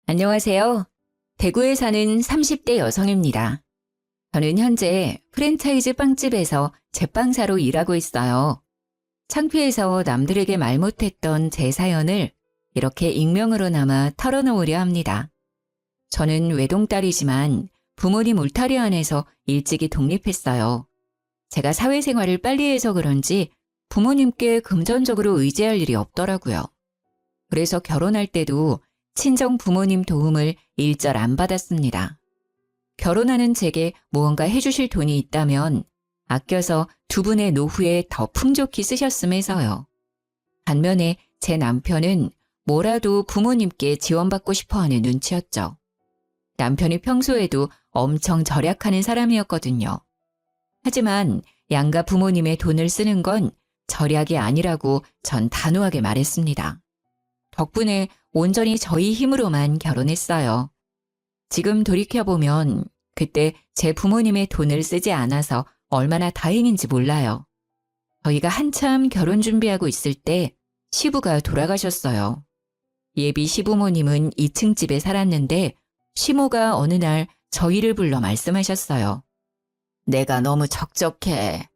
안녕하세요. 대구에 사는 30대 여성입니다. 저는 현재 프랜차이즈 빵집에서 제빵사로 일하고 있어요. 창피해서 남들에게 말 못했던 제 사연을 이렇게 익명으로나마 털어놓으려 합니다. 저는 외동딸이지만 부모님 울타리 안에서 일찍이 독립했어요. 제가 사회생활을 빨리 해서 그런지 부모님께 금전적으로 의지할 일이 없더라고요. 그래서 결혼할 때도 친정 부모님 도움을 일절 안 받았습니다. 결혼하는 제게 무언가 해주실 돈이 있다면 아껴서 두 분의 노후에 더 풍족히 쓰셨음 해서요. 반면에 제 남편은 뭐라도 부모님께 지원받고 싶어하는 눈치였죠. 남편이 평소에도 엄청 절약하는 사람이었거든요. 하지만 양가 부모님의 돈을 쓰는 건 절약이 아니라고 전 단호하게 말했습니다. 덕분에 온전히 저희 힘으로만 결혼했어요. 지금 돌이켜보면 그때 제 부모님의 돈을 쓰지 않아서 얼마나 다행인지 몰라요. 저희가 한참 결혼 준비하고 있을 때 시부가 돌아가셨어요. 예비 시부모님은 2층 집에 살았는데 시모가 어느 날 저희를 불러 말씀하셨어요. 내가 너무 적적해.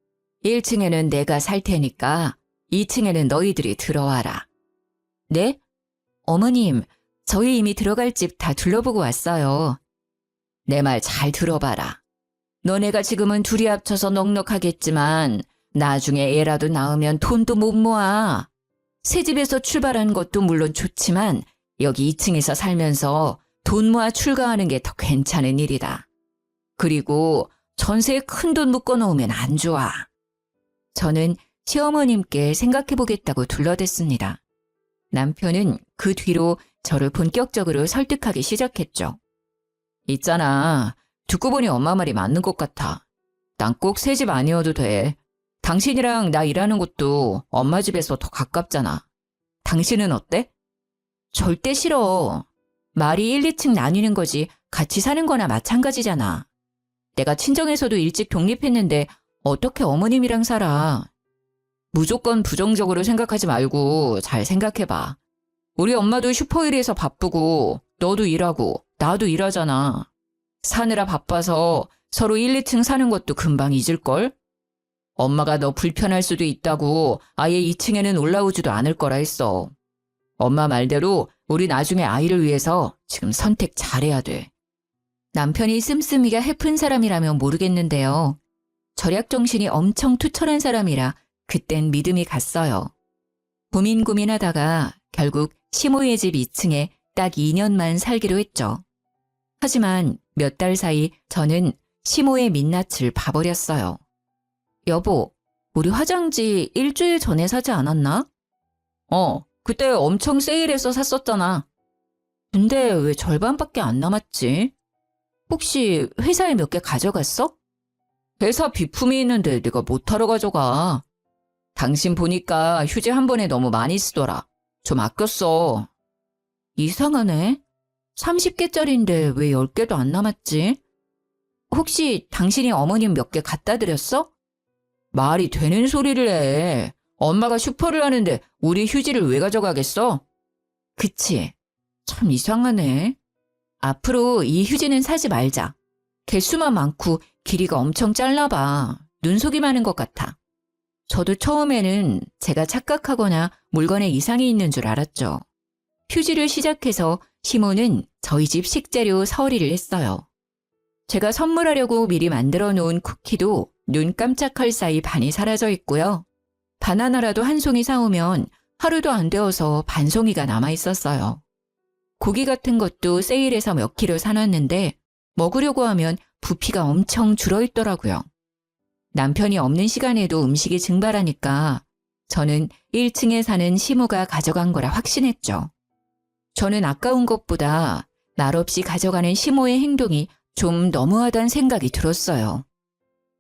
1층에는 내가 살 테니까 2층에는 너희들이 들어와라. 네? 어머님, 저희 이미 들어갈 집 다 둘러보고 왔어요. 내 말 잘 들어봐라. 너네가 지금은 둘이 합쳐서 넉넉하겠지만 나중에 애라도 낳으면 돈도 못 모아. 새 집에서 출발하는 것도 물론 좋지만 여기 2층에서 살면서 돈 모아 출가하는 게 더 괜찮은 일이다. 그리고 전세에 큰 돈 묶어놓으면 안 좋아. 저는 시어머님께 생각해보겠다고 둘러댔습니다. 남편은 그 뒤로 저를 본격적으로 설득하기 시작했죠. 있잖아. 듣고 보니 엄마 말이 맞는 것 같아. 난 꼭 새 집 아니어도 돼. 당신이랑 나 일하는 곳도 엄마 집에서 더 가깝잖아. 당신은 어때? 절대 싫어. 말이 1, 2층 나뉘는 거지 같이 사는 거나 마찬가지잖아. 내가 친정에서도 일찍 독립했는데 어떻게 어머님이랑 살아. 무조건 부정적으로 생각하지 말고 잘 생각해봐. 우리 엄마도 슈퍼일에서 바쁘고 너도 일하고 나도 일하잖아. 사느라 바빠서 서로 1, 2층 사는 것도 금방 잊을걸? 엄마가 너 불편할 수도 있다고 아예 2층에는 올라오지도 않을 거라 했어. 엄마 말대로 우리 나중에 아이를 위해서 지금 선택 잘해야 돼. 남편이 씀씀이가 해픈 사람이라면 모르겠는데요. 절약 정신이 엄청 투철한 사람이라 그땐 믿음이 갔어요. 고민하다가 결국 시모의 집 2층에 딱 2년만 살기로 했죠. 하지만 몇 달 사이 저는 시모의 민낯을 봐버렸어요. 여보, 우리 화장지 일주일 전에 사지 않았나? 그때 엄청 세일해서 샀었잖아. 근데 왜 절반밖에 안 남았지? 혹시 회사에 몇 개 가져갔어? 회사 비품이 있는데 네가 못하러 가져가. 당신 보니까 휴지 한 번에 너무 많이 쓰더라. 좀 아껴 써. 이상하네. 30개짜리인데 왜 10개도 안 남았지? 혹시 당신이 어머님 몇 개 갖다 드렸어? 말이 되는 소리를 해. 엄마가 슈퍼를 하는데 우리 휴지를 왜 가져가겠어? 그치. 참 이상하네. 앞으로 이 휴지는 사지 말자. 개수만 많고 길이가 엄청 짧나 봐. 눈속이 많은 것 같아. 저도 처음에는 제가 착각하거나 물건에 이상이 있는 줄 알았죠. 휴지를 시작해서 시모는 저희 집 식재료 서리를 했어요. 제가 선물하려고 미리 만들어 놓은 쿠키도 눈 깜짝할 사이 반이 사라져 있고요. 바나나라도 한 송이 사오면 하루도 안 되어서 반 송이가 남아 있었어요. 고기 같은 것도 세일해서 몇 킬로 사놨는데 먹으려고 하면 부피가 엄청 줄어있더라고요. 남편이 없는 시간에도 음식이 증발하니까 저는 1층에 사는 시모가 가져간 거라 확신했죠. 저는 아까운 것보다 말없이 가져가는 시모의 행동이 좀 너무하다는 생각이 들었어요.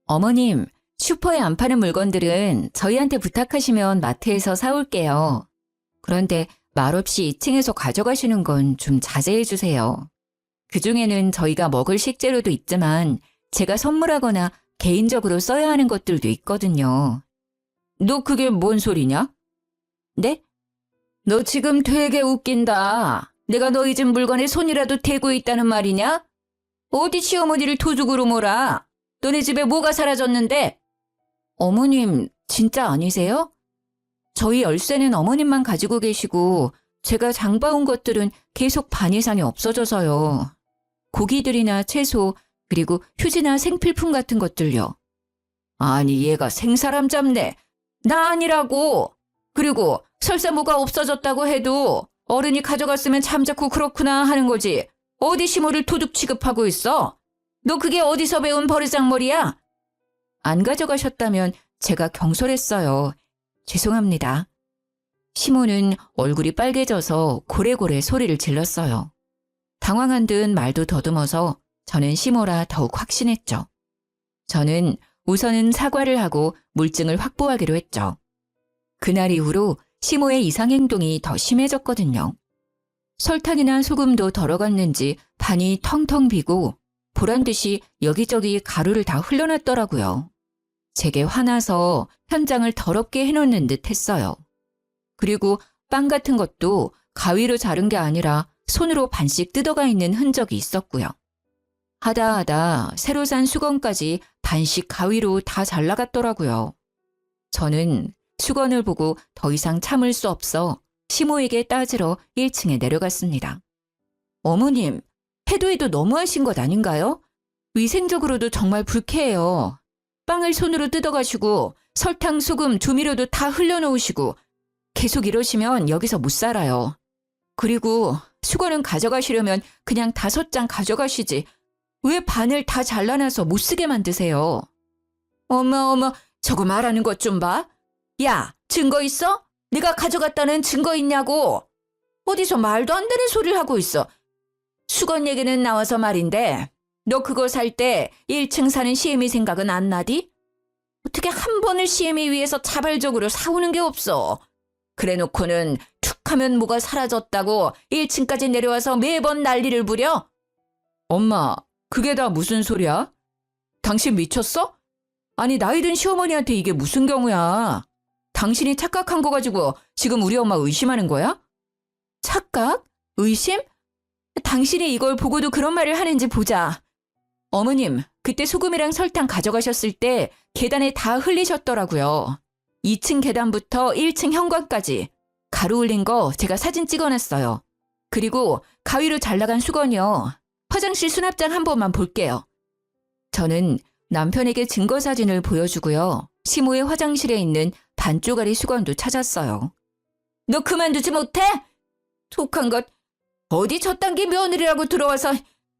어머님, 슈퍼에 안 파는 물건들은 저희한테 부탁하시면 마트에서 사올게요. 그런데 말없이 2층에서 가져가시는 건 좀 자제해 주세요. 그중에는 저희가 먹을 식재료도 있지만 제가 선물하거나 개인적으로 써야 하는 것들도 있거든요. 너 그게 뭔 소리냐? 네? 너 지금 되게 웃긴다. 내가 너희 집 물건에 손이라도 대고 있다는 말이냐? 어디 시어머니를 도둑으로 몰아? 너네 집에 뭐가 사라졌는데? 어머님, 진짜 아니세요? 저희 열쇠는 어머님만 가지고 계시고 제가 장봐온 것들은 계속 반 이상이 없어져서요. 고기들이나 채소, 그리고 휴지나 생필품 같은 것들요. 아니, 얘가 생사람 잡네. 나 아니라고. 그리고 설사 뭐가 없어졌다고 해도 어른이 가져갔으면 잠자코 그렇구나 하는 거지. 어디 시모를 도둑 취급하고 있어? 너 그게 어디서 배운 버르장머리야? 안 가져가셨다면 제가 경솔했어요. 죄송합니다. 시모는 얼굴이 빨개져서 고래고래 소리를 질렀어요. 당황한 듯 말도 더듬어서 저는 시모라 더욱 확신했죠. 저는 우선은 사과를 하고 물증을 확보하기로 했죠. 그날 이후로 시모의 이상 행동이 더 심해졌거든요. 설탕이나 소금도 덜어갔는지 반이 텅텅 비고 보란듯이 여기저기 가루를 다 흘려놨더라고요. 제게 화나서 현장을 더럽게 해놓는 듯 했어요. 그리고 빵 같은 것도 가위로 자른 게 아니라 손으로 반씩 뜯어가 있는 흔적이 있었고요. 하다 새로 산 수건까지 반씩 가위로 다 잘라갔더라고요. 저는 수건을 보고 더 이상 참을 수 없어 시모에게 따지러 1층에 내려갔습니다. 어머님, 해도 너무하신 것 아닌가요? 위생적으로도 정말 불쾌해요. 빵을 손으로 뜯어가시고 설탕, 소금, 조미료도 다 흘려놓으시고 계속 이러시면 여기서 못 살아요. 그리고 수건은 가져가시려면 그냥 5장 가져가시지. 왜 반을 다 잘라놔서 못 쓰게 만드세요? 어머, 저거 말하는 것 좀 봐. 야, 증거 있어? 네가 가져갔다는 증거 있냐고. 어디서 말도 안 되는 소리를 하고 있어. 수건 얘기는 나와서 말인데 너 그거 살 때 1층 사는 시애미 생각은 안 나디? 어떻게 한 번을 시애미 위해서 자발적으로 사오는 게 없어. 그래놓고는 툭 하면 뭐가 사라졌다고 1층까지 내려와서 매번 난리를 부려? 엄마, 그게 다 무슨 소리야? 당신 미쳤어? 아니, 나이 든 시어머니한테 이게 무슨 경우야? 당신이 착각한 거 가지고 지금 우리 엄마 의심하는 거야? 착각? 의심? 당신이 이걸 보고도 그런 말을 하는지 보자. 어머님, 그때 소금이랑 설탕 가져가셨을 때 계단에 다 흘리셨더라고요. 2층 계단부터 1층 현관까지. 가루 흘린 거 제가 사진 찍어놨어요. 그리고 가위로 잘라간 수건이요. 화장실 수납장 한 번만 볼게요. 저는 남편에게 증거 사진을 보여주고요. 시모의 화장실에 있는 반쪽짜리 수건도 찾았어요. 너 그만두지 못해? 독한 것. 어디 저딴 게 며느리라고 들어와서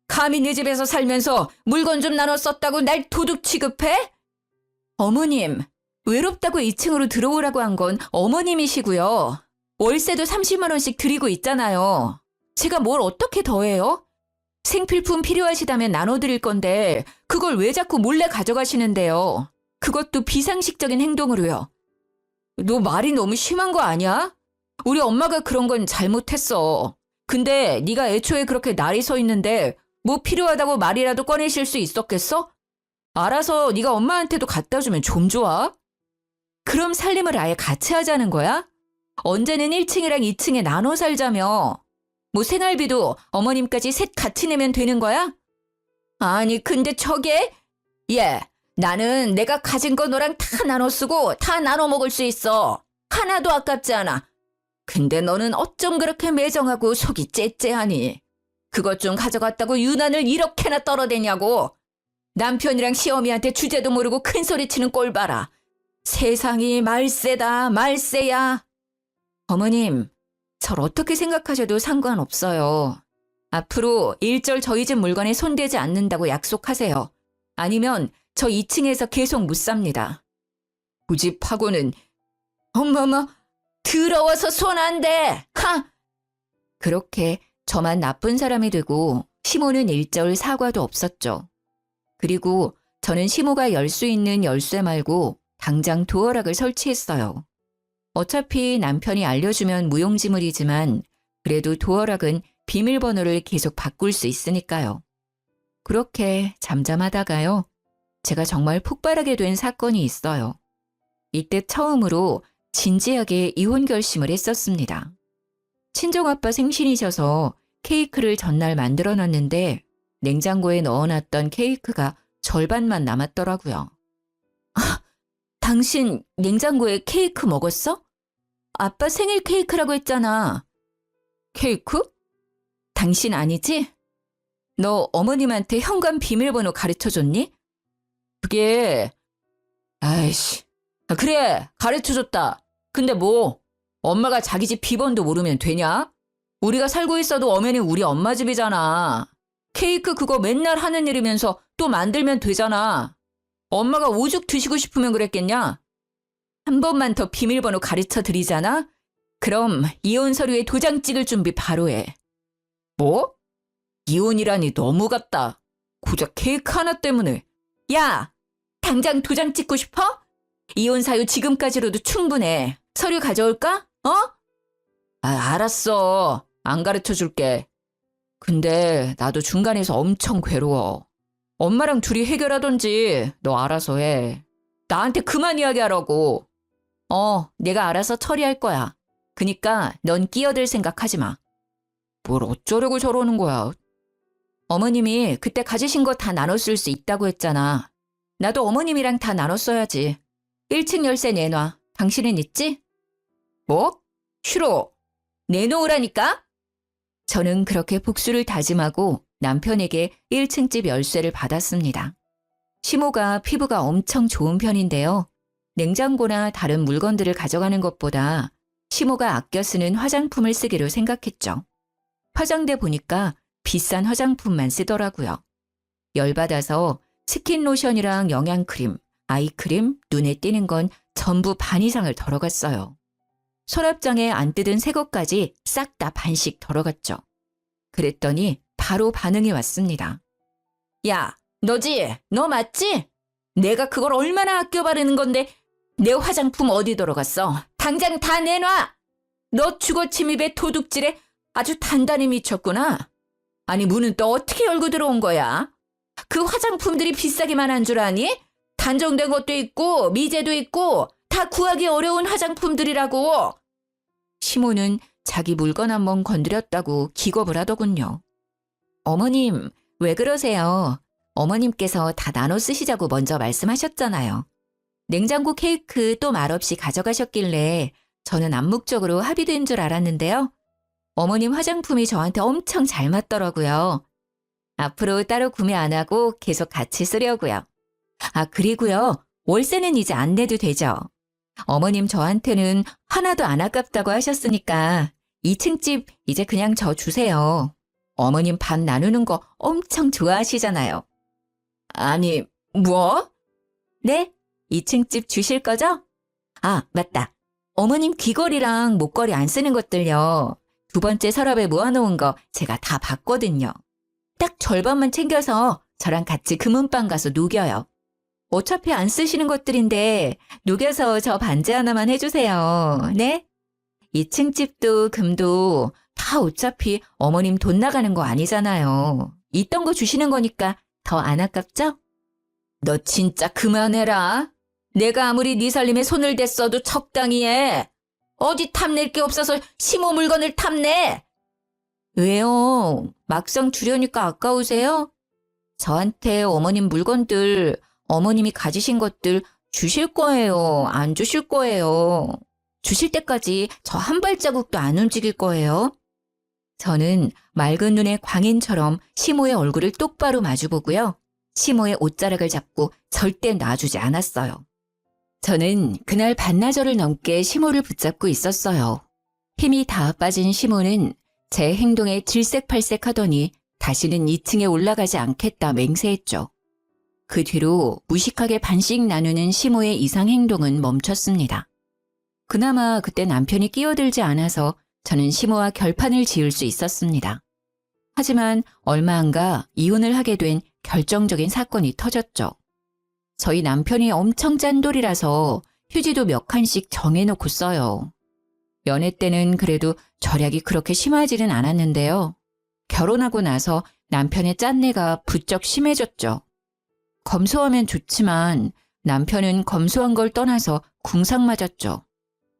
감히 내 집에서 살면서 물건 좀 나눠 썼다고 날 도둑 취급해? 어머님, 외롭다고 2층으로 들어오라고 한 건 어머님이시고요. 월세도 30만 원씩 드리고 있잖아요. 제가 뭘 어떻게 더해요? 생필품 필요하시다면 나눠드릴 건데 그걸 왜 자꾸 몰래 가져가시는데요? 그것도 비상식적인 행동으로요. 너 말이 너무 심한 거 아니야? 우리 엄마가 그런 건 잘못했어. 근데 네가 애초에 그렇게 날이 서 있는데 뭐 필요하다고 말이라도 꺼내실 수 있었겠어? 알아서 네가 엄마한테도 갖다 주면 좀 좋아? 그럼 살림을 아예 같이 하자는 거야? 언제는 1층이랑 2층에 나눠 살자며. 뭐 생활비도 어머님까지 셋 같이 내면 되는 거야? 아니 근데 저게? 나는 내가 가진 거 너랑 다 나눠 쓰고 다 나눠 먹을 수 있어. 하나도 아깝지 않아. 근데 너는 어쩜 그렇게 매정하고 속이 째째하니? 그것 좀 가져갔다고 유난을 이렇게나 떨어대냐고. 남편이랑 시어미한테 주제도 모르고 큰 소리 치는 꼴 봐라. 세상이 말세다 말세야. 어머님, 절 어떻게 생각하셔도 상관없어요. 앞으로 일절 저희 집 물건에 손대지 않는다고 약속하세요. 아니면 저 2층에서 계속 못 삽니다. 고집하고는. 어머머, 더러워서 손 안 대. 하! 그렇게 저만 나쁜 사람이 되고 시모는 일절 사과도 없었죠. 그리고 저는 시모가 열 수 있는 열쇠 말고 당장 도어락을 설치했어요. 어차피 남편이 알려주면 무용지물이지만 그래도 도어락은 비밀번호를 계속 바꿀 수 있으니까요. 그렇게 잠잠하다가요. 제가 정말 폭발하게 된 사건이 있어요. 이때 처음으로 진지하게 이혼 결심을 했었습니다. 친정아빠 생신이셔서 케이크를 전날 만들어놨는데 냉장고에 넣어놨던 케이크가 절반만 남았더라고요. 아, 당신 냉장고에 케이크 먹었어? 아빠 생일 케이크라고 했잖아. 케이크? 당신 아니지? 너 어머님한테 현관 비밀번호 가르쳐줬니? 그게... 아이씨. 그래, 가르쳐줬다. 근데 뭐 엄마가 자기 집 비번도 모르면 되냐? 우리가 살고 있어도 엄연히 우리 엄마 집이잖아. 케이크 그거 맨날 하는 일이면서 또 만들면 되잖아. 엄마가 오죽 드시고 싶으면 그랬겠냐? 한 번만 더 비밀번호 가르쳐 드리잖아? 그럼 이혼 서류에 도장 찍을 준비 바로 해. 뭐? 이혼이라니 너무 같다. 고작 케이크 하나 때문에. 야! 당장 도장 찍고 싶어? 이혼 사유 지금까지로도 충분해. 서류 가져올까? 어? 알았어. 안 가르쳐 줄게. 근데 나도 중간에서 엄청 괴로워. 엄마랑 둘이 해결하던지 너 알아서 해. 나한테 그만 이야기하라고. 내가 알아서 처리할 거야. 그니까 넌 끼어들 생각하지 마. 뭘 어쩌려고 저러는 거야. 어머님이 그때 가지신 거 다 나눠 쓸 수 있다고 했잖아. 나도 어머님이랑 다 나눠 써야지. 1층 열쇠 내놔. 당신은 있지? 뭐? 싫어. 내놓으라니까? 저는 그렇게 복수를 다짐하고 남편에게 1층 집 열쇠를 받았습니다. 시모가 피부가 엄청 좋은 편인데요. 냉장고나 다른 물건들을 가져가는 것보다 시모가 아껴 쓰는 화장품을 쓰기로 생각했죠. 화장대 보니까 비싼 화장품만 쓰더라고요. 열받아서 스킨 로션이랑 영양크림, 아이크림, 눈에 띄는 건 전부 반 이상을 덜어갔어요. 서랍장에 안 뜯은 새 것까지 싹 다 반씩 덜어갔죠. 그랬더니 바로 반응이 왔습니다. 야, 너지? 너 맞지? 내가 그걸 얼마나 아껴 바르는 건데 내 화장품 어디 들어갔어? 당장 다 내놔! 너 주거 침입에 도둑질에 아주 단단히 미쳤구나. 아니 문은 또 어떻게 열고 들어온 거야? 그 화장품들이 비싸기만 한 줄 아니? 단정된 것도 있고 미제도 있고 다 구하기 어려운 화장품들이라고. 시모는 자기 물건 한번 건드렸다고 기겁을 하더군요. 어머님, 왜 그러세요? 어머님께서 다 나눠 쓰시자고 먼저 말씀하셨잖아요. 냉장고 케이크 또 말없이 가져가셨길래 저는 암묵적으로 합의된 줄 알았는데요. 어머님 화장품이 저한테 엄청 잘 맞더라고요. 앞으로 따로 구매 안 하고 계속 같이 쓰려고요. 그리고요. 월세는 이제 안 내도 되죠. 어머님 저한테는 하나도 안 아깝다고 하셨으니까 2층 집 이제 그냥 저 주세요. 어머님 반 나누는 거 엄청 좋아하시잖아요. 아니, 뭐? 네? 2층 집 주실 거죠? 맞다. 어머님 귀걸이랑 목걸이 안 쓰는 것들요. 두 번째 서랍에 모아놓은 거 제가 다 봤거든요. 딱 절반만 챙겨서 저랑 같이 금은방 가서 녹여요. 어차피 안 쓰시는 것들인데 녹여서 저 반지 하나만 해주세요. 네? 2층 집도 금도 다 어차피 어머님 돈 나가는 거 아니잖아요. 있던 거 주시는 거니까 더 안 아깝죠? 너 진짜 그만해라. 내가 아무리 네 살림에 손을 댔어도 적당히 해. 어디 탐낼 게 없어서 시모 물건을 탐내. 왜요? 막상 주려니까 아까우세요? 저한테 어머님 물건들, 어머님이 가지신 것들 주실 거예요? 안 주실 거예요? 주실 때까지 저 한 발자국도 안 움직일 거예요? 저는 맑은 눈의 광인처럼 시모의 얼굴을 똑바로 마주보고요. 시모의 옷자락을 잡고 절대 놔주지 않았어요. 저는 그날 반나절을 넘게 시모를 붙잡고 있었어요. 힘이 다 빠진 시모는 제 행동에 질색팔색하더니 다시는 2층에 올라가지 않겠다 맹세했죠. 그 뒤로 무식하게 반씩 나누는 시모의 이상 행동은 멈췄습니다. 그나마 그때 남편이 끼어들지 않아서 저는 시모와 결판을 지을 수 있었습니다. 하지만 얼마 안가 이혼을 하게 된 결정적인 사건이 터졌죠. 저희 남편이 엄청 짠돌이라서 휴지도 몇 칸씩 정해놓고 써요. 연애 때는 그래도 절약이 그렇게 심하지는 않았는데요. 결혼하고 나서 남편의 짠내가 부쩍 심해졌죠. 검소하면 좋지만 남편은 검소한 걸 떠나서 궁상 맞았죠.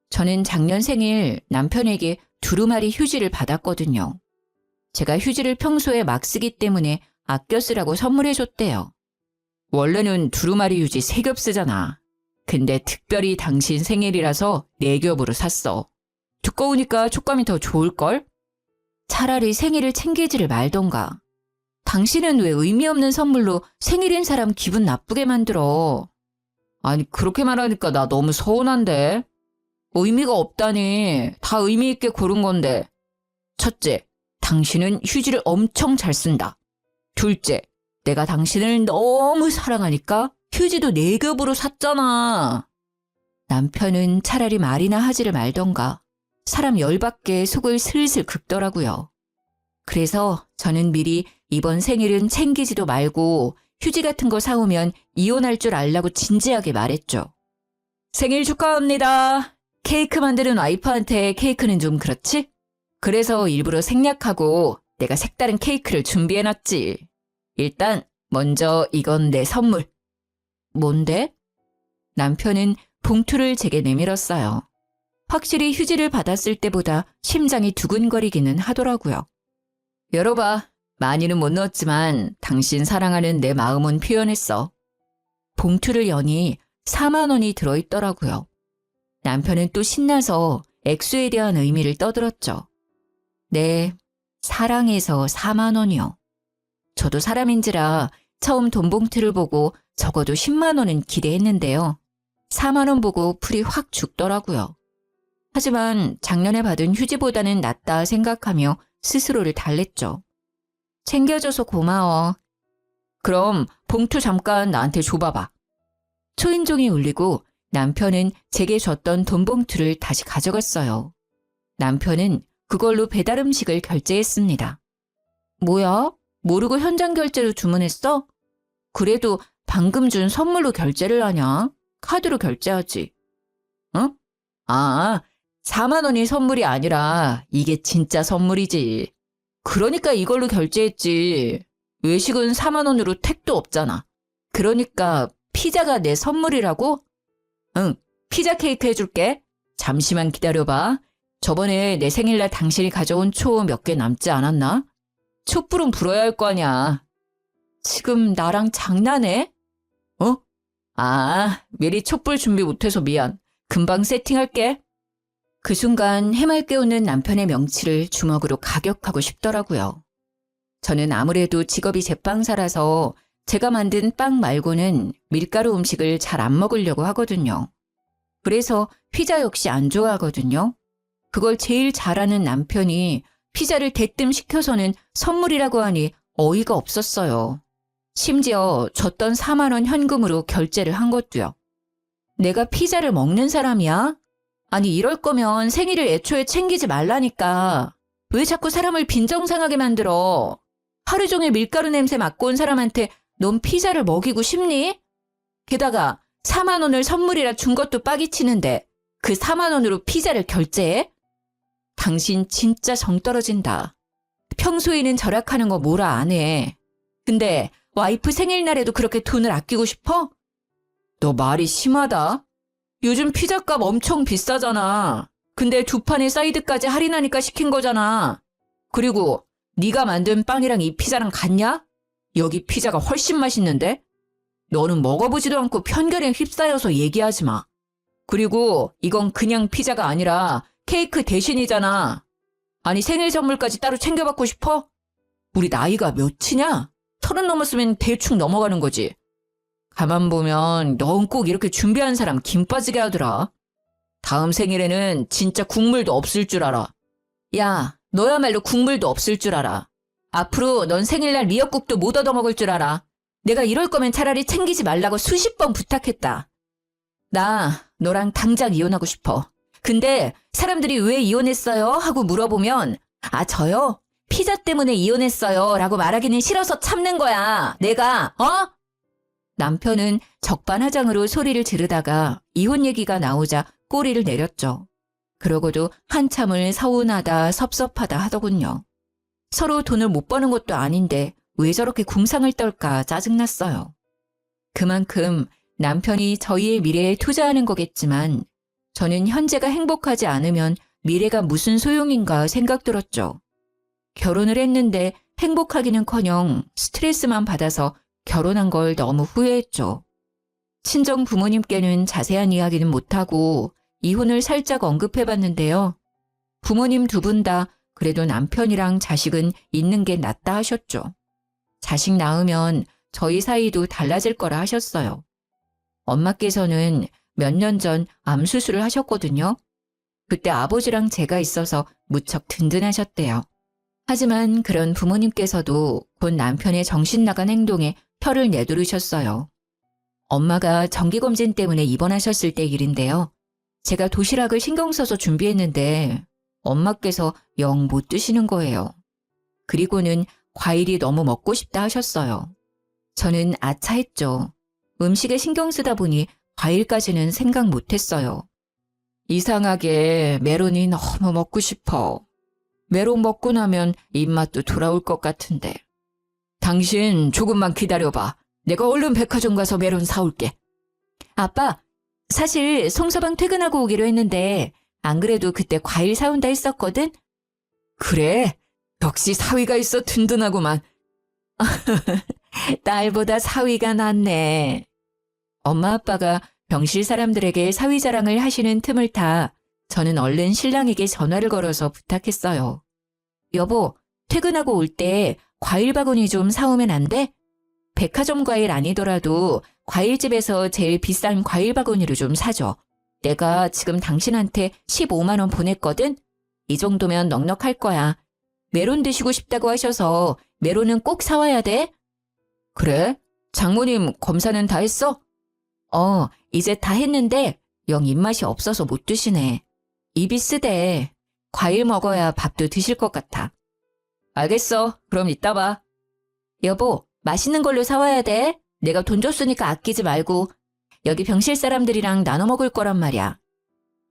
저는 작년 생일 남편에게 두루마리 휴지를 받았거든요. 제가 휴지를 평소에 막 쓰기 때문에 아껴 쓰라고 선물해줬대요. 원래는 두루마리 휴지 3겹 쓰잖아. 근데 특별히 당신 생일이라서 4겹으로 샀어. 두꺼우니까 촉감이 더 좋을걸? 차라리 생일을 챙기지를 말던가. 당신은 왜 의미 없는 선물로 생일인 사람 기분 나쁘게 만들어? 아니, 그렇게 말하니까 나 너무 서운한데. 의미가 없다니. 다 의미 있게 고른 건데. 첫째, 당신은 휴지를 엄청 잘 쓴다. 둘째, 내가 당신을 너무 사랑하니까 휴지도 4겹으로 샀잖아. 남편은 차라리 말이나 하지를 말던가. 사람 열받게 속을 슬슬 긁더라고요. 그래서 저는 미리 이번 생일은 챙기지도 말고 휴지 같은 거 사오면 이혼할 줄 알라고 진지하게 말했죠. 생일 축하합니다. 케이크 만드는 와이프한테 케이크는 좀 그렇지? 그래서 일부러 생략하고 내가 색다른 케이크를 준비해놨지. 일단 먼저 이건 내 선물. 뭔데? 남편은 봉투를 제게 내밀었어요. 확실히 휴지를 받았을 때보다 심장이 두근거리기는 하더라고요. 열어봐. 많이는 못 넣었지만 당신 사랑하는 내 마음은 표현했어. 봉투를 여니 4만 원이 들어있더라고요. 남편은 또 신나서 액수에 대한 의미를 떠들었죠. 네, 사랑해서 4만 원이요. 저도 사람인지라 처음 돈 봉투를 보고 적어도 10만 원은 기대했는데요. 4만 원 보고 풀이 확 죽더라고요. 하지만 작년에 받은 휴지보다는 낫다 생각하며 스스로를 달랬죠. 챙겨줘서 고마워. 그럼 봉투 잠깐 나한테 줘봐봐. 초인종이 울리고 남편은 제게 줬던 돈 봉투를 다시 가져갔어요. 남편은 그걸로 배달 음식을 결제했습니다. 뭐야? 모르고 현장 결제로 주문했어? 그래도 방금 준 선물로 결제를 하냐? 카드로 결제하지. 응? 아, 4만 원이 선물이 아니라 이게 진짜 선물이지. 그러니까 이걸로 결제했지. 외식은 4만 원으로 택도 없잖아. 그러니까 피자가 내 선물이라고? 응, 피자 케이크 해줄게. 잠시만 기다려봐. 저번에 내 생일날 당신이 가져온 초 몇 개 남지 않았나? 촛불은 불어야 할 거 아냐. 지금 나랑 장난해? 어? 아, 미리 촛불 준비 못해서 미안. 금방 세팅할게. 그 순간 해맑게 웃는 남편의 명치를 주먹으로 가격하고 싶더라고요. 저는 아무래도 직업이 제빵사라서 제가 만든 빵 말고는 밀가루 음식을 잘 안 먹으려고 하거든요. 그래서 피자 역시 안 좋아하거든요. 그걸 제일 잘하는 남편이 피자를 대뜸 시켜서는 선물이라고 하니 어이가 없었어요. 심지어 줬던 4만 원 현금으로 결제를 한 것도요. 내가 피자를 먹는 사람이야? 아니 이럴 거면 생일을 애초에 챙기지 말라니까. 왜 자꾸 사람을 빈정상하게 만들어? 하루 종일 밀가루 냄새 맡고 온 사람한테 넌 피자를 먹이고 싶니? 게다가 4만 원을 선물이라 준 것도 빡이 치는데 그 4만 원으로 피자를 결제해? 당신 진짜 정 떨어진다. 평소에는 절약하는 거 뭐라 안 해. 근데 와이프 생일날에도 그렇게 돈을 아끼고 싶어? 너 말이 심하다. 요즘 피자값 엄청 비싸잖아. 근데 2판의 사이드까지 할인하니까 시킨 거잖아. 그리고 네가 만든 빵이랑 이 피자랑 같냐? 여기 피자가 훨씬 맛있는데? 너는 먹어보지도 않고 편견에 휩싸여서 얘기하지 마. 그리고 이건 그냥 피자가 아니라 케이크 대신이잖아. 아니 생일 선물까지 따로 챙겨받고 싶어? 우리 나이가 몇이냐? 30 넘었으면 대충 넘어가는 거지. 가만 보면 넌 꼭 이렇게 준비한 사람 김 빠지게 하더라. 다음 생일에는 진짜 국물도 없을 줄 알아. 야, 너야말로 국물도 없을 줄 알아. 앞으로 넌 생일날 미역국도 못 얻어먹을 줄 알아. 내가 이럴 거면 차라리 챙기지 말라고 수십 번 부탁했다. 나 너랑 당장 이혼하고 싶어. 근데 사람들이 왜 이혼했어요? 하고 물어보면 아 저요? 피자 때문에 이혼했어요 라고 말하기는 싫어서 참는 거야. 내가 남편은 적반하장으로 소리를 지르다가 이혼 얘기가 나오자 꼬리를 내렸죠. 그러고도 한참을 서운하다 섭섭하다 하더군요. 서로 돈을 못 버는 것도 아닌데 왜 저렇게 궁상을 떨까 짜증났어요. 그만큼 남편이 저희의 미래에 투자하는 거겠지만 저는 현재가 행복하지 않으면 미래가 무슨 소용인가 생각 들었죠. 결혼을 했는데 행복하기는커녕 스트레스만 받아서 결혼한 걸 너무 후회했죠. 친정 부모님께는 자세한 이야기는 못하고 이혼을 살짝 언급해봤는데요. 부모님 두 분 다 그래도 남편이랑 자식은 있는 게 낫다 하셨죠. 자식 낳으면 저희 사이도 달라질 거라 하셨어요. 엄마께서는 몇 년 전 암 수술을 하셨거든요. 그때 아버지랑 제가 있어서 무척 든든하셨대요. 하지만 그런 부모님께서도 곧 남편의 정신 나간 행동에 혀를 내두르셨어요. 엄마가 정기검진 때문에 입원하셨을 때 일인데요. 제가 도시락을 신경 써서 준비했는데 엄마께서 영 못 드시는 거예요. 그리고는 과일이 너무 먹고 싶다 하셨어요. 저는 아차했죠. 음식에 신경 쓰다 보니 과일까지는 생각 못했어요. 이상하게 메론이 너무 먹고 싶어. 메론 먹고 나면 입맛도 돌아올 것 같은데. 당신 조금만 기다려봐. 내가 얼른 백화점 가서 메론 사올게. 아빠, 사실 송서방 퇴근하고 오기로 했는데 안 그래도 그때 과일 사온다 했었거든? 그래? 역시 사위가 있어 든든하구만. 딸보다 사위가 낫네. 엄마 아빠가 병실 사람들에게 사위 자랑을 하시는 틈을 타 저는 얼른 신랑에게 전화를 걸어서 부탁했어요. 여보, 퇴근하고 올 때 과일 바구니 좀 사오면 안 돼? 백화점 과일 아니더라도 과일집에서 제일 비싼 과일 바구니를 좀 사줘. 내가 지금 당신한테 15만 원 보냈거든? 이 정도면 넉넉할 거야. 메론 드시고 싶다고 하셔서 메론은 꼭 사와야 돼. 그래? 장모님 검사는 다 했어? 이제 다 했는데 영 입맛이 없어서 못 드시네. 입이 쓰대. 과일 먹어야 밥도 드실 것 같아. 알겠어. 그럼 이따 봐. 여보, 맛있는 걸로 사와야 돼. 내가 돈 줬으니까 아끼지 말고. 여기 병실 사람들이랑 나눠 먹을 거란 말이야.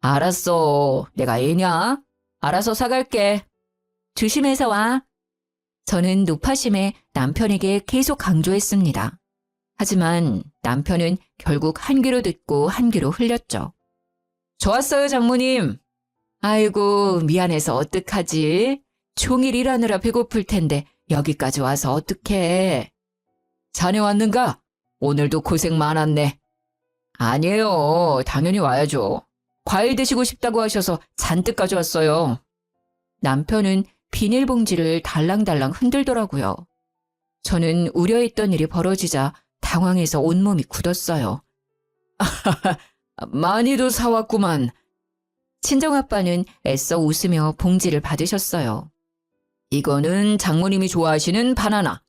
알았어. 내가 애냐? 알아서 사갈게. 조심해서 와. 저는 노파심에 남편에게 계속 강조했습니다. 하지만 남편은 결국 한 귀로 듣고 한 귀로 흘렸죠. 좋았어요, 장모님. 아이고, 미안해서 어떡하지? 종일 일하느라 배고플 텐데 여기까지 와서 어떡해. 자네 왔는가? 오늘도 고생 많았네. 아니에요. 당연히 와야죠. 과일 드시고 싶다고 하셔서 잔뜩 가져왔어요. 남편은 비닐봉지를 달랑달랑 흔들더라고요. 저는 우려했던 일이 벌어지자 당황해서 온몸이 굳었어요. 많이도 사왔구만. 친정아빠는 애써 웃으며 봉지를 받으셨어요. 이거는 장모님이 좋아하시는 바나나.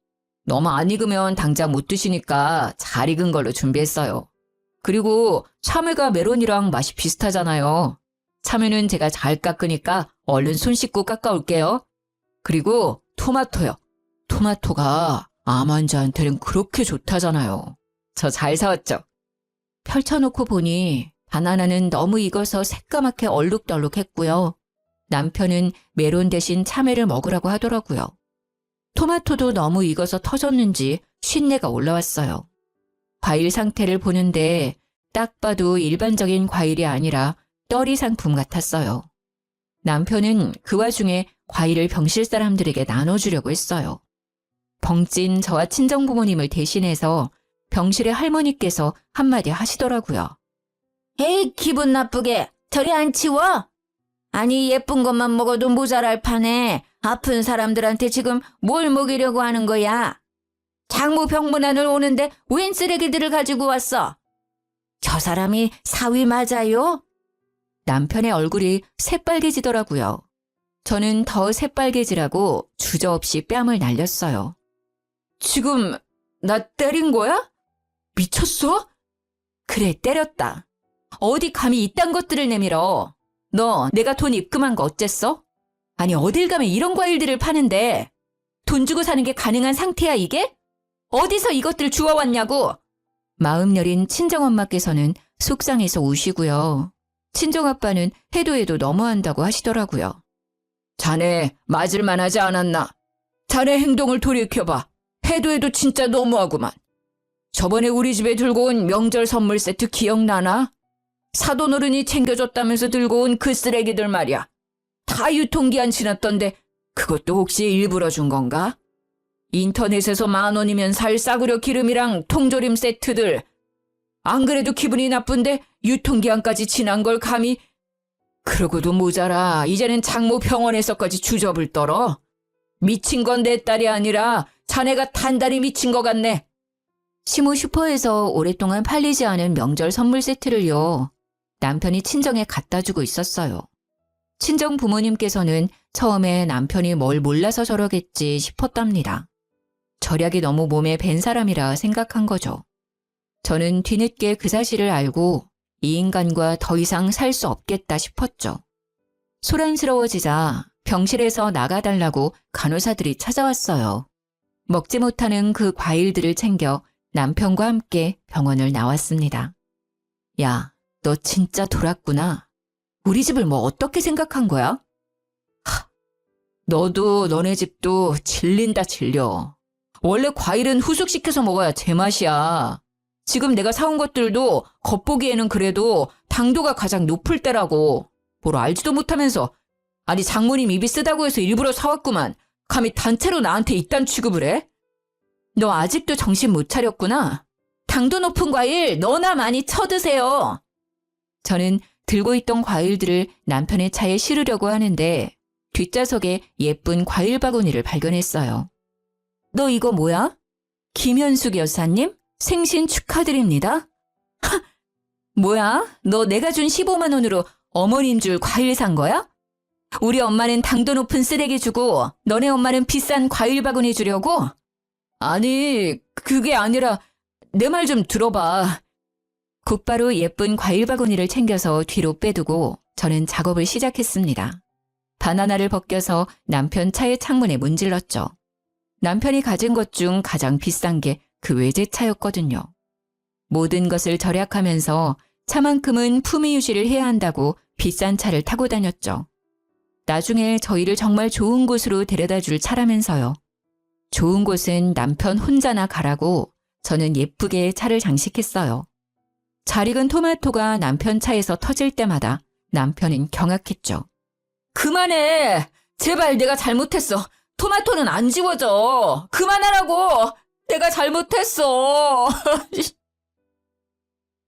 너무 안 익으면 당장 못 드시니까 잘 익은 걸로 준비했어요. 그리고 참외가 메론이랑 맛이 비슷하잖아요. 참외는 제가 잘 깎으니까 얼른 손 씻고 깎아올게요. 그리고 토마토요. 토마토가 암 환자한테는 그렇게 좋다잖아요. 저 잘 사왔죠? 펼쳐놓고 보니 바나나는 너무 익어서 새까맣게 얼룩덜룩했고요. 남편은 메론 대신 참외를 먹으라고 하더라고요. 토마토도 너무 익어서 터졌는지 쉰내가 올라왔어요. 과일 상태를 보는데 딱 봐도 일반적인 과일이 아니라 떨이 상품 같았어요. 남편은 그 와중에 과일을 병실 사람들에게 나눠주려고 했어요. 벙찐 저와 친정부모님을 대신해서 병실의 할머니께서 한마디 하시더라고요. 에이, 기분 나쁘게 저리 안 치워? 아니, 예쁜 것만 먹어도 모자랄 판에 아픈 사람들한테 지금 뭘 먹이려고 하는 거야? 장모 병문안을 오는데 웬 쓰레기들을 가지고 왔어? 저 사람이 사위 맞아요? 남편의 얼굴이 새빨개지더라고요. 저는 더 새빨개지라고 주저없이 뺨을 날렸어요. 지금 나 때린 거야? 미쳤어? 그래, 때렸다. 어디 감히 이딴 것들을 내밀어. 너 내가 돈 입금한 거 어쨌어? 아니, 어딜 가면 이런 과일들을 파는데 돈 주고 사는 게 가능한 상태야 이게? 어디서 이것들을 주워왔냐고. 마음 여린 친정엄마께서는 속상해서 우시고요. 친정아빠는 해도 해도 너무한다고 하시더라고요. 자네 맞을만 하지 않았나? 자네 행동을 돌이켜봐. 해도 해도 진짜 너무하구만. 저번에 우리 집에 들고 온 명절 선물 세트 기억나나? 사돈어른이 챙겨줬다면서 들고 온 그 쓰레기들 말이야. 다 유통기한 지났던데 그것도 혹시 일부러 준 건가? 인터넷에서 10,000원이면 살 싸구려 기름이랑 통조림 세트들. 안 그래도 기분이 나쁜데 유통기한까지 지난 걸 감히. 그러고도 모자라 이제는 장모 병원에서까지 주접을 떨어. 미친 건 내 딸이 아니라 자네가 단단히 미친 것 같네. 시모 슈퍼에서 오랫동안 팔리지 않은 명절 선물 세트를요. 남편이 친정에 갖다 주고 있었어요. 친정 부모님께서는 처음에 남편이 뭘 몰라서 저러겠지 싶었답니다. 절약이 너무 몸에 밴 사람이라 생각한 거죠. 저는 뒤늦게 그 사실을 알고 이 인간과 더 이상 살 수 없겠다 싶었죠. 소란스러워지자 병실에서 나가달라고 간호사들이 찾아왔어요. 먹지 못하는 그 과일들을 챙겨 남편과 함께 병원을 나왔습니다. 야, 너 진짜 돌았구나. 우리 집을 뭐 어떻게 생각한 거야? 너도 너네 집도 질린다 질려. 원래 과일은 후숙시켜서 먹어야 제맛이야. 지금 내가 사온 것들도 겉보기에는 그래도 당도가 가장 높을 때라고. 뭘 알지도 못하면서. 아니 장모님 입이 쓰다고 해서 일부러 사왔구만. 감히 단체로 나한테 이딴 취급을 해? 너 아직도 정신 못 차렸구나. 당도 높은 과일 너나 많이 쳐드세요. 저는 들고 있던 과일들을 남편의 차에 실으려고 하는데 뒷좌석에 예쁜 과일 바구니를 발견했어요. 너 이거 뭐야? 김현숙 여사님? 생신 축하드립니다. 하! 뭐야? 너 내가 준 15만 원으로 어머님 줄 과일 산 거야? 우리 엄마는 당도 높은 쓰레기 주고 너네 엄마는 비싼 과일 바구니 주려고? 아니, 그게 아니라 내 말 좀 들어봐. 곧바로 예쁜 과일 바구니를 챙겨서 뒤로 빼두고 저는 작업을 시작했습니다. 바나나를 벗겨서 남편 차의 창문에 문질렀죠. 남편이 가진 것 중 가장 비싼 게 그 외제차였거든요. 모든 것을 절약하면서 차만큼은 품위 유지를 해야 한다고 비싼 차를 타고 다녔죠. 나중에 저희를 정말 좋은 곳으로 데려다 줄 차라면서요. 좋은 곳은 남편 혼자나 가라고 저는 예쁘게 차를 장식했어요. 잘 익은 토마토가 남편 차에서 터질 때마다 남편은 경악했죠. 그만해! 제발 내가 잘못했어. 토마토는 안 지워져. 그만하라고! 내가 잘못했어.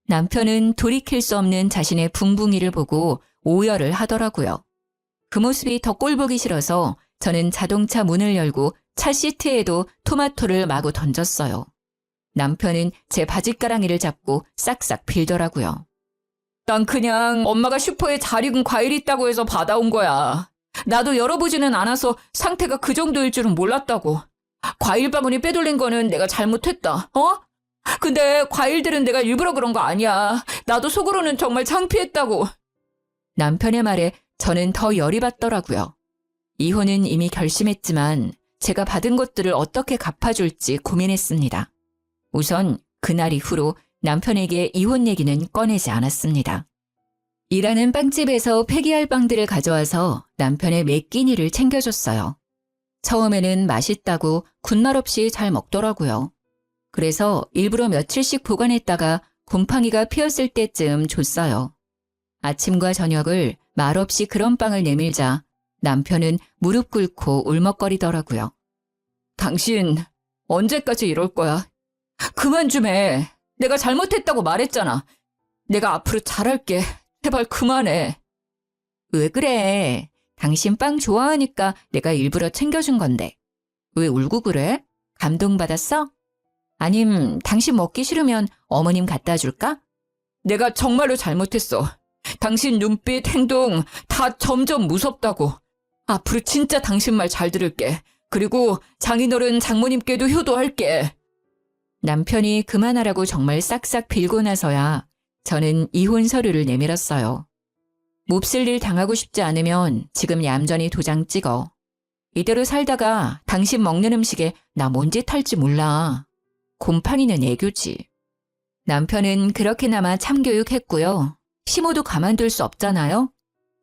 남편은 돌이킬 수 없는 자신의 붕붕이를 보고 오열을 하더라고요. 그 모습이 더 꼴보기 싫어서 저는 자동차 문을 열고 차 시트에도 토마토를 마구 던졌어요. 남편은 제 바짓가랑이를 잡고 싹싹 빌더라고요. 난 그냥 엄마가 슈퍼에 잘 익은 과일이 있다고 해서 받아온 거야. 나도 열어보지는 않아서 상태가 그 정도일 줄은 몰랐다고. 과일 바구니 빼돌린 거는 내가 잘못했다. 어? 근데 과일들은 내가 일부러 그런 거 아니야. 나도 속으로는 정말 창피했다고. 남편의 말에 저는 더 열이 받더라고요. 이혼은 이미 결심했지만 제가 받은 것들을 어떻게 갚아줄지 고민했습니다. 우선 그날 이후로 남편에게 이혼 얘기는 꺼내지 않았습니다. 일하는 빵집에서 폐기할 빵들을 가져와서 남편의 매 끼니를 챙겨줬어요. 처음에는 맛있다고 군말 없이 잘 먹더라고요. 그래서 일부러 며칠씩 보관했다가 곰팡이가 피었을 때쯤 줬어요. 아침과 저녁을 말없이 그런 빵을 내밀자 남편은 무릎 꿇고 울먹거리더라고요. 당신 언제까지 이럴 거야? 그만 좀 해. 내가 잘못했다고 말했잖아. 내가 앞으로 잘할게. 제발 그만해. 왜 그래? 당신 빵 좋아하니까 내가 일부러 챙겨준 건데. 왜 울고 그래? 감동받았어? 아님 당신 먹기 싫으면 어머님 갖다 줄까? 내가 정말로 잘못했어. 당신 눈빛, 행동 다 점점 무섭다고. 앞으로 진짜 당신 말 잘 들을게. 그리고 장인어른 장모님께도 효도할게. 남편이 그만하라고 정말 싹싹 빌고 나서야 저는 이혼 서류를 내밀었어요. 몹쓸 일 당하고 싶지 않으면 지금 얌전히 도장 찍어. 이대로 살다가 당신 먹는 음식에 나 뭔 짓 할지 몰라. 곰팡이는 애교지. 남편은 그렇게나마 참교육했고요. 시모도 가만둘 수 없잖아요.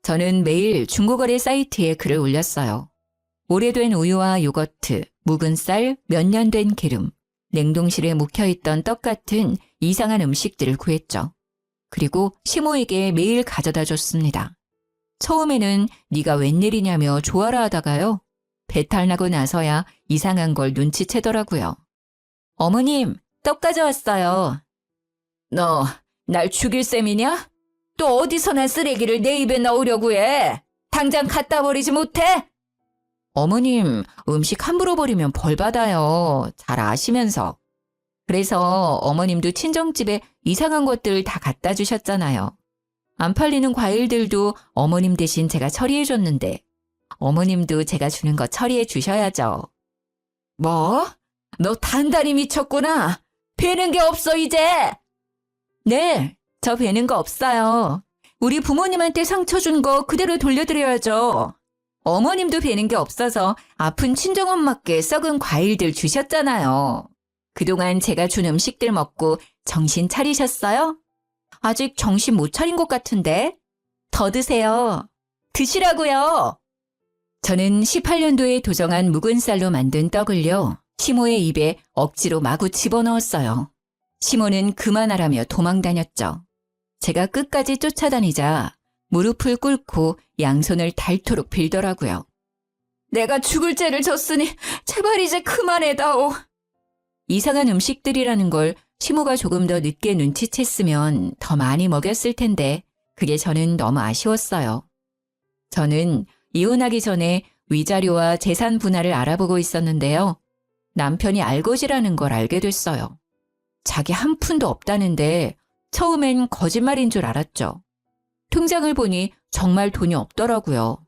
저는 매일 중고거래 사이트에 글을 올렸어요. 오래된 우유와 요거트, 묵은 쌀, 몇 년 된 기름, 냉동실에 묵혀있던 떡 같은 이상한 음식들을 구했죠. 그리고 시모에게 매일 가져다 줬습니다. 처음에는 네가 웬일이냐며 좋아라 하다가요. 배탈 나고 나서야 이상한 걸 눈치채더라고요. 어머님, 떡 가져왔어요. 너 날 죽일 셈이냐? 또 어디서나 쓰레기를 내 입에 넣으려고 해? 당장 갖다 버리지 못해? 어머님, 음식 함부로 버리면 벌 받아요. 잘 아시면서. 그래서 어머님도 친정집에 이상한 것들 다 갖다 주셨잖아요. 안 팔리는 과일들도 어머님 대신 제가 처리해 줬는데 어머님도 제가 주는 거 처리해 주셔야죠. 뭐? 너 단단히 미쳤구나. 배는 게 없어 이제. 네, 저 배는 거 없어요. 우리 부모님한테 상처 준 거 그대로 돌려드려야죠. 어머님도 배는 게 없어서 아픈 친정엄마께 썩은 과일들 주셨잖아요. 그동안 제가 준 음식들 먹고 정신 차리셨어요? 아직 정신 못 차린 것 같은데? 더 드세요. 드시라고요. 저는 18년도에 도정한 묵은 쌀로 만든 떡을요. 시모의 입에 억지로 마구 집어넣었어요. 시모는 그만하라며 도망다녔죠. 제가 끝까지 쫓아다니자 무릎을 꿇고 양손을 닳도록 빌더라고요. 내가 죽을 죄를 졌으니 제발 이제 그만해다오. 이상한 음식들이라는 걸 시모가 조금 더 늦게 눈치챘으면 더 많이 먹였을 텐데 그게 저는 너무 아쉬웠어요. 저는 이혼하기 전에 위자료와 재산 분할을 알아보고 있었는데요. 남편이 알거지라는 걸 알게 됐어요. 자기 한 푼도 없다는데 처음엔 거짓말인 줄 알았죠. 통장을 보니 정말 돈이 없더라고요.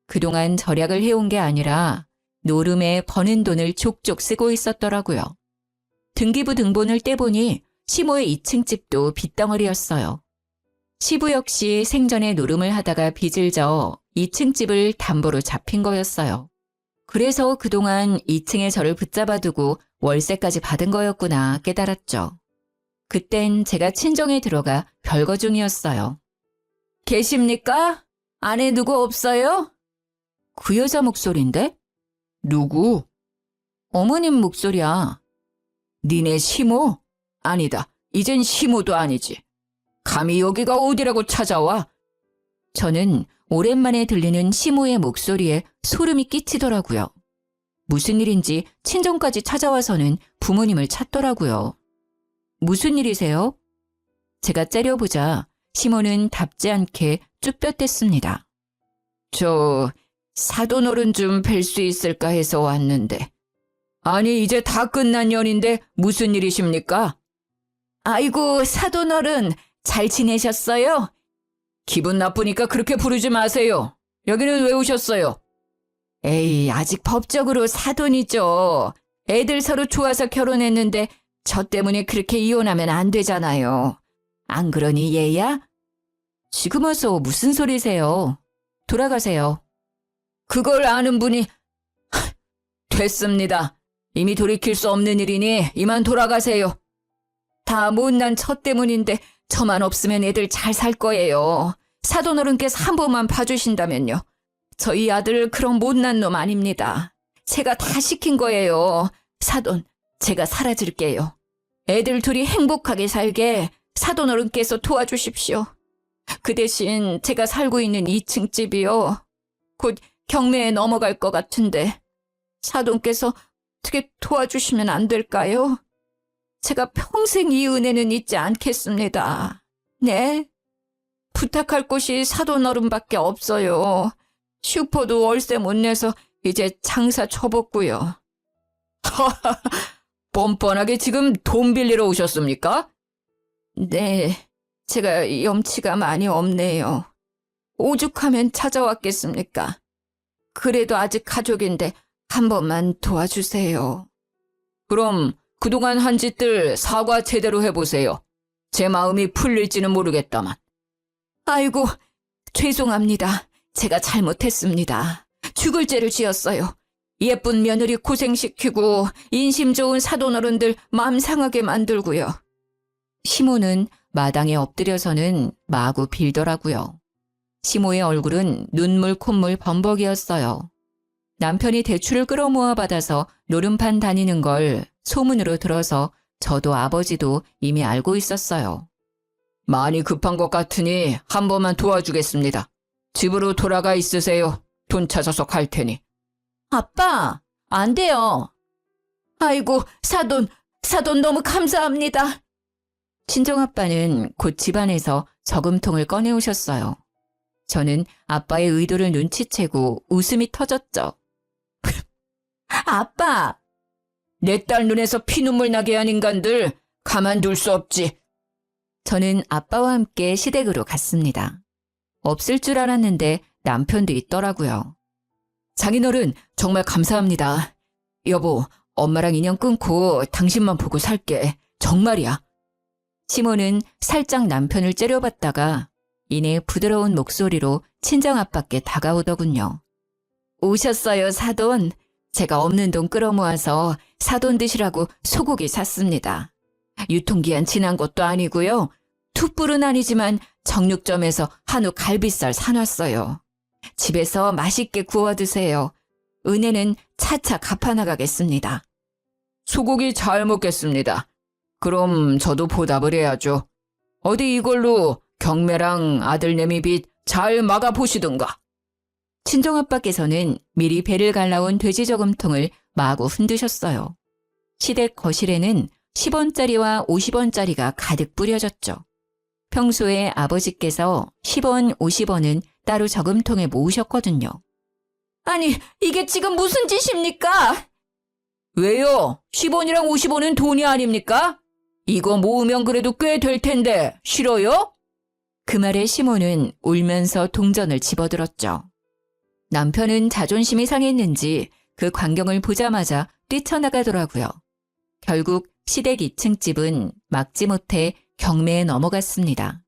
그동안 절약을 해온 게 아니라 노름에 버는 돈을 족족 쓰고 있었더라고요. 등기부 등본을 떼보니 시모의 2층 집도 빚덩어리였어요. 시부 역시 생전에 노름을 하다가 빚을 져 2층 집을 담보로 잡힌 거였어요. 그래서 그동안 2층에 저를 붙잡아두고 월세까지 받은 거였구나 깨달았죠. 그땐 제가 친정에 들어가 별거 중이었어요. 계십니까? 안에 누구 없어요? 그 여자 목소리인데? 누구? 어머님 목소리야. 니네 시모? 아니다. 이젠 시모도 아니지. 감히 여기가 어디라고 찾아와? 저는 오랜만에 들리는 시모의 목소리에 소름이 끼치더라고요. 무슨 일인지 친정까지 찾아와서는 부모님을 찾더라고요. 무슨 일이세요? 제가 째려보자 시모는 답지 않게 쭈뼛댔습니다. 저 사돈어른 좀 뵐 수 있을까 해서 왔는데. 아니 이제 다 끝난 연인데 무슨 일이십니까? 아이고 사돈어른 잘 지내셨어요? 기분 나쁘니까 그렇게 부르지 마세요. 여기는 왜 오셨어요? 에이 아직 법적으로 사돈이죠. 애들 서로 좋아서 결혼했는데 저 때문에 그렇게 이혼하면 안 되잖아요. 안 그러니 얘야? 지금 와서 무슨 소리세요? 돌아가세요. 그걸 아는 분이 됐습니다. 이미 돌이킬 수 없는 일이니 이만 돌아가세요. 다 못난 처 때문인데 저만 없으면 애들 잘 살 거예요. 사돈어른께서 한 번만 봐주신다면요. 저희 아들 그런 못난 놈 아닙니다. 제가 다 시킨 거예요. 사돈, 제가 사라질게요. 애들 둘이 행복하게 살게 사돈어른께서 도와주십시오. 그 대신 제가 살고 있는 2층 집이요. 곧 경매에 넘어갈 것 같은데 사돈께서 어떻게 도와주시면 안 될까요? 제가 평생 이 은혜는 잊지 않겠습니다. 네? 부탁할 곳이 사돈어른밖에 없어요. 슈퍼도 월세 못 내서 이제 장사 접었고요. 뻔뻔하게 지금 돈 빌리러 오셨습니까? 네, 제가 염치가 많이 없네요. 오죽하면 찾아왔겠습니까? 그래도 아직 가족인데 한 번만 도와주세요. 그럼 그동안 한 짓들 사과 제대로 해보세요. 제 마음이 풀릴지는 모르겠다만. 아이고, 죄송합니다. 제가 잘못했습니다. 죽을 죄를 지었어요. 예쁜 며느리 고생시키고 인심 좋은 사돈어른들 마음 상하게 만들고요. 시모는 마당에 엎드려서는 마구 빌더라고요. 시모의 얼굴은 눈물 콧물 범벅이었어요. 남편이 대출을 끌어모아 받아서 노름판 다니는 걸 소문으로 들어서 저도 아버지도 이미 알고 있었어요. 많이 급한 것 같으니 한 번만 도와주겠습니다. 집으로 돌아가 있으세요. 돈 찾아서 갈 테니. 아빠, 안 돼요. 아이고, 사돈 너무 감사합니다. 친정아빠는 곧 집안에서 저금통을 꺼내오셨어요. 저는 아빠의 의도를 눈치채고 웃음이 터졌죠. 아빠! 내 딸 눈에서 피눈물 나게 한 인간들 가만둘 수 없지. 저는 아빠와 함께 시댁으로 갔습니다. 없을 줄 알았는데 남편도 있더라고요. 장인어른 정말 감사합니다. 여보, 엄마랑 인연 끊고 당신만 보고 살게. 정말이야. 시모는 살짝 남편을 째려봤다가 이내 부드러운 목소리로 친정아빠께 다가오더군요. 오셨어요, 사돈. 제가 없는 돈 끌어모아서 사돈 드시라고 소고기 샀습니다. 유통기한 지난 것도 아니고요. 툭불은 아니지만 정육점에서 한우 갈비살 사놨어요. 집에서 맛있게 구워 드세요. 은혜는 차차 갚아나가겠습니다. 소고기 잘 먹겠습니다. 그럼 저도 보답을 해야죠. 어디 이걸로 경매랑 아들내미 빚 잘 막아보시든가. 친정아빠께서는 미리 배를 갈라온 돼지 저금통을 마구 흔드셨어요. 시댁 거실에는 10원짜리와 50원짜리가 가득 뿌려졌죠. 평소에 아버지께서 10원, 50원은 따로 저금통에 모으셨거든요. 아니, 이게 지금 무슨 짓입니까? 왜요? 10원이랑 50원은 돈이 아닙니까? 이거 모으면 그래도 꽤 될 텐데 싫어요? 그 말에 시모는 울면서 동전을 집어들었죠. 남편은 자존심이 상했는지 그 광경을 보자마자 뛰쳐나가더라고요. 결국 시댁 2층 집은 막지 못해 경매에 넘어갔습니다.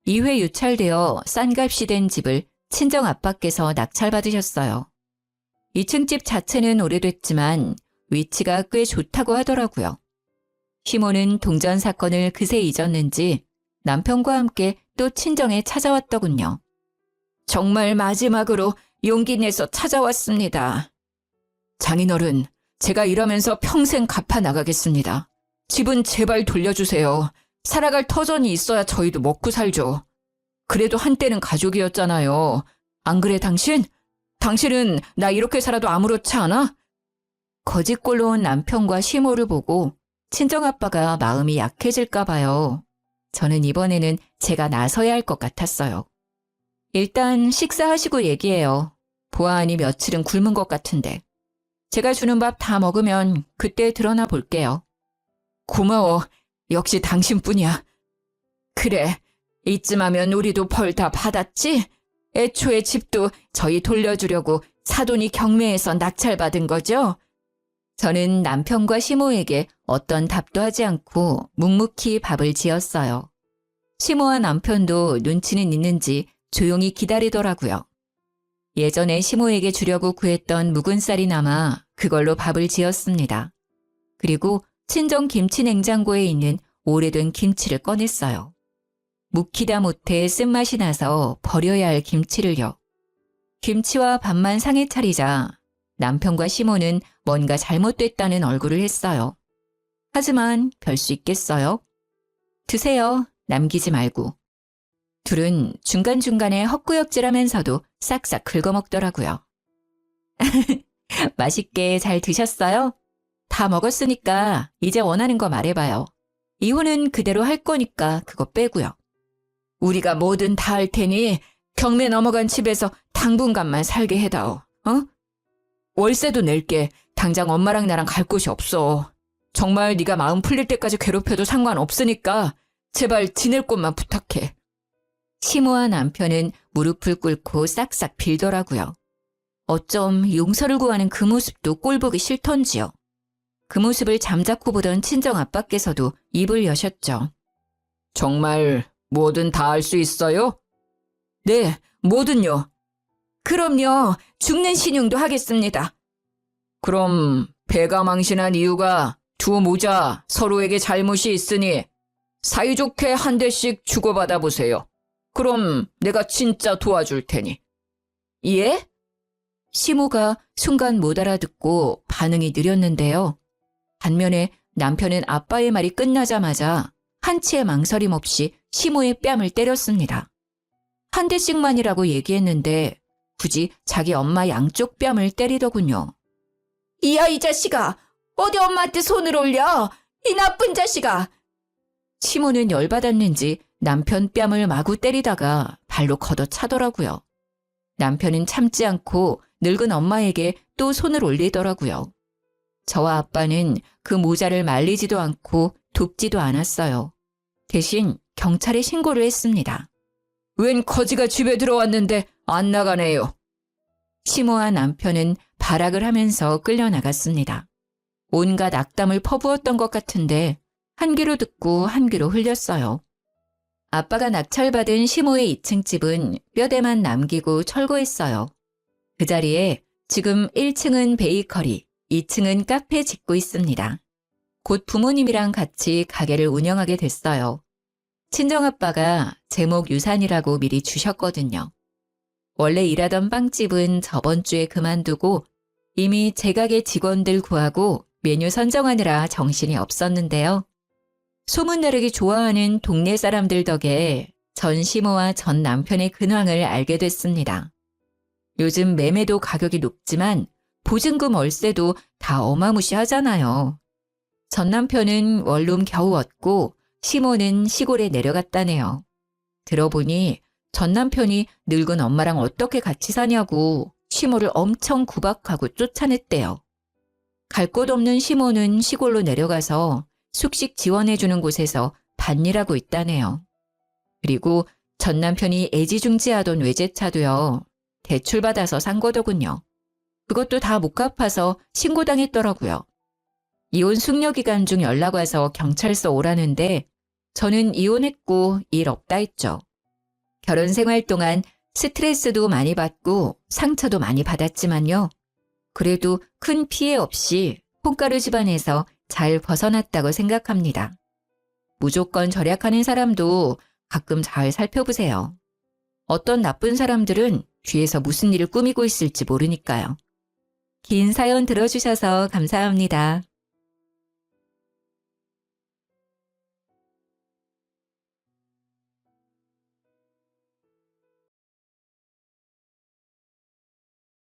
2회 유찰되어 싼 값이 된 집을 친정아빠께서 낙찰받으셨어요. 2층 집 자체는 오래됐지만 위치가 꽤 좋다고 하더라고요. 시모는 동전 사건을 그새 잊었는지 남편과 함께 또 친정에 찾아왔더군요. 정말 마지막으로 용기 내서 찾아왔습니다. 장인어른, 제가 일하면서 평생 갚아나가겠습니다. 집은 제발 돌려주세요. 살아갈 터전이 있어야 저희도 먹고 살죠. 그래도 한때는 가족이었잖아요. 안 그래 당신? 당신은 나 이렇게 살아도 아무렇지 않아? 거짓골로 온 남편과 시모를 보고 친정아빠가 마음이 약해질까 봐요. 저는 이번에는 제가 나서야 할 것 같았어요. 일단 식사하시고 얘기해요. 보아하니 며칠은 굶은 것 같은데. 제가 주는 밥 다 먹으면 그때 드러나 볼게요. 고마워. 역시 당신뿐이야. 그래, 이쯤 하면 우리도 벌 다 받았지? 애초에 집도 저희 돌려주려고 사돈이 경매에서 낙찰받은 거죠? 저는 남편과 시모에게 어떤 답도 하지 않고 묵묵히 밥을 지었어요. 시모와 남편도 눈치는 있는지 조용히 기다리더라고요. 예전에 시모에게 주려고 구했던 묵은 쌀이 남아 그걸로 밥을 지었습니다. 그리고 친정 김치 냉장고에 있는 오래된 김치를 꺼냈어요. 묵히다 못해 쓴맛이 나서 버려야 할 김치를요. 김치와 밥만 상에 차리자 남편과 시모는 뭔가 잘못됐다는 얼굴을 했어요. 하지만 별 수 있겠어요? 드세요. 남기지 말고. 둘은 중간중간에 헛구역질하면서도 싹싹 긁어먹더라고요. 맛있게 잘 드셨어요? 다 먹었으니까 이제 원하는 거 말해봐요. 이혼은 그대로 할 거니까 그거 빼고요. 우리가 뭐든 다 할 테니 경매 넘어간 집에서 당분간만 살게 해다오. 어? 월세도 낼게. 당장 엄마랑 나랑 갈 곳이 없어. 정말 네가 마음 풀릴 때까지 괴롭혀도 상관없으니까 제발 지낼 곳만 부탁해. 시모와 남편은 무릎을 꿇고 싹싹 빌더라고요. 어쩜 용서를 구하는 그 모습도 꼴보기 싫던지요. 그 모습을 잠자코 보던 친정아빠께서도 입을 여셨죠. 정말 뭐든 다 할 수 있어요? 네, 뭐든요. 그럼요, 죽는 신용도 하겠습니다. 그럼 배가 망신한 이유가 두 모자 서로에게 잘못이 있으니 사이좋게 한 대씩 주고받아 보세요. 그럼 내가 진짜 도와줄 테니. 예? 시모가 순간 못 알아듣고 반응이 느렸는데요. 반면에 남편은 아빠의 말이 끝나자마자 한치의 망설임 없이 시모의 뺨을 때렸습니다. 한 대씩만이라고 얘기했는데 굳이 자기 엄마 양쪽 뺨을 때리더군요. 이야, 이 자식아! 어디 엄마한테 손을 올려! 이 나쁜 자식아! 시모는 열받았는지 남편 뺨을 마구 때리다가 발로 걷어차더라고요. 남편은 참지 않고 늙은 엄마에게 또 손을 올리더라고요. 저와 아빠는 그 모자를 말리지도 않고 돕지도 않았어요. 대신 경찰에 신고를 했습니다. 웬 거지가 집에 들어왔는데 안 나가네요. 시모와 남편은 발악을 하면서 끌려나갔습니다. 온갖 악담을 퍼부었던 것 같은데 한 귀로 듣고 한 귀로 흘렸어요. 아빠가 낙찰받은 시모의 2층 집은 뼈대만 남기고 철거했어요. 그 자리에 지금 1층은 베이커리, 2층은 카페 짓고 있습니다. 곧 부모님이랑 같이 가게를 운영하게 됐어요. 친정아빠가 제목 유산이라고 미리 주셨거든요. 원래 일하던 빵집은 저번 주에 그만두고 이미 제 가게 직원들 구하고 메뉴 선정하느라 정신이 없었는데요. 소문나르기 좋아하는 동네 사람들 덕에 전 시모와 전 남편의 근황을 알게 됐습니다. 요즘 매매도 가격이 높지만 보증금 월세도 다 어마무시하잖아요. 전 남편은 원룸 겨우 얻고 시모는 시골에 내려갔다네요. 들어보니 전 남편이 늙은 엄마랑 어떻게 같이 사냐고 시모를 엄청 구박하고 쫓아냈대요. 갈 곳 없는 시모는 시골로 내려가서 숙식 지원해주는 곳에서 밭일하고 있다네요. 그리고 전 남편이 애지중지하던 외제차도요. 대출받아서 산 거더군요. 그것도 다 못 갚아서 신고당했더라고요. 이혼 숙려 기간 중 연락 와서 경찰서 오라는데 저는 이혼했고 일 없다 했죠. 결혼 생활 동안 스트레스도 많이 받고 상처도 많이 받았지만요. 그래도 큰 피해 없이 콩가루 집안에서 잘 벗어났다고 생각합니다. 무조건 절약하는 사람도 가끔 잘 살펴보세요. 어떤 나쁜 사람들은 뒤에서 무슨 일을 꾸미고 있을지 모르니까요. 긴 사연 들어주셔서 감사합니다.